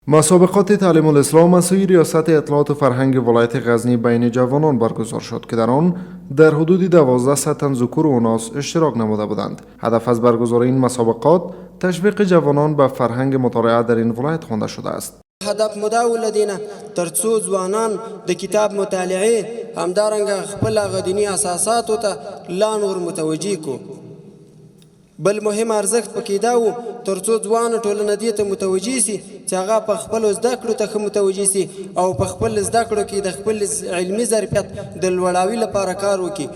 مسابقات تعلیم الاسلام از سوی ریاست اطلاعات و فرهنگ ولایت غزنی بین جوانان برگزار شد که در آن در حدود 12 تن ذکور و اناث اشتراک نموده بودند. هدف از برگزاری این مسابقات تشویق جوانان به فرهنگ مطالعه در این ولایت خوانده شده است. هدف مداول لدينا ترڅو ځوانان د کتاب مطالعه همدارنګه خپل غدینی اساساتو ته لا نور متوجي کو. بل مهم ارزښت پکې دا و ترڅو ځوان ټولنه دې ته متوجي سي چې هغه په خپل زده کړو ته متوجي سي او په خپل زده کړو کې د خپل علمي ظرفیت د لوړاوي لپاره کار وکړي.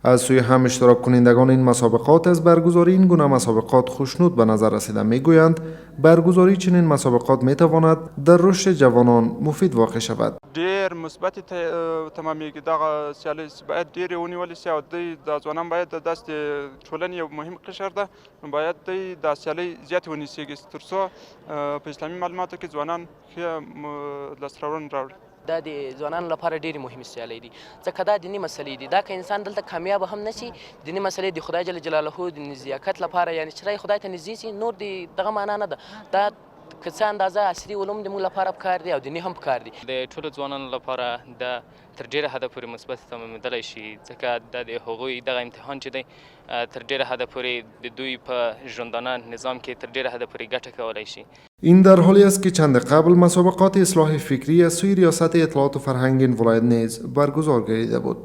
از سوی هم اشتراک کنندگان این مسابقات از برگزاری این گونه مسابقات خوشنود به نظر رسیده میگویند برگزاری چنین مسابقات میتواند در رشد جوانان مفید واقع شود. ډیر مثبت تمامیږي دغه سیالۍ باید ډیرې ونیول سي او د ځوانان باید د داسې ټولنې یو مهم قشر ده باید د سیالۍ زیات ونیسي تر څو په اسلامي معلوماتو کې ځوانان ښه لاسته راوړنې راوړي. دا د ځوانانو لپاره ډېرې مهمې سیالۍ دي ځکه دا دیني مسلې دي. دا که انسان دلته کامیاب هم نشي دیني مسلې د خدای جل جلاله د نزدېکت لپاره یعنې چې خدای ته نږدې سي نور د دغه معنا نه ده. دا که څه اندازه عصري علوم د موږ لپاره پکار دي او دیني هم پکار دي. د ټولو ځوانانو لپاره د تر ډېره حده پورې مثبت تمامېدلی شي ځکه دا د هغوی دغه امتحان چې دی تر ډېره حده پورې د دوی په ژوندانه نظام کې تر ډېره حده پورې ګټه کولی شي. این در حالی است که چند قبل مسابقات اصلاح فکری از سوی ریاست اطلاعات و فرهنگ این ولایت نیز برگزار گردیده بود.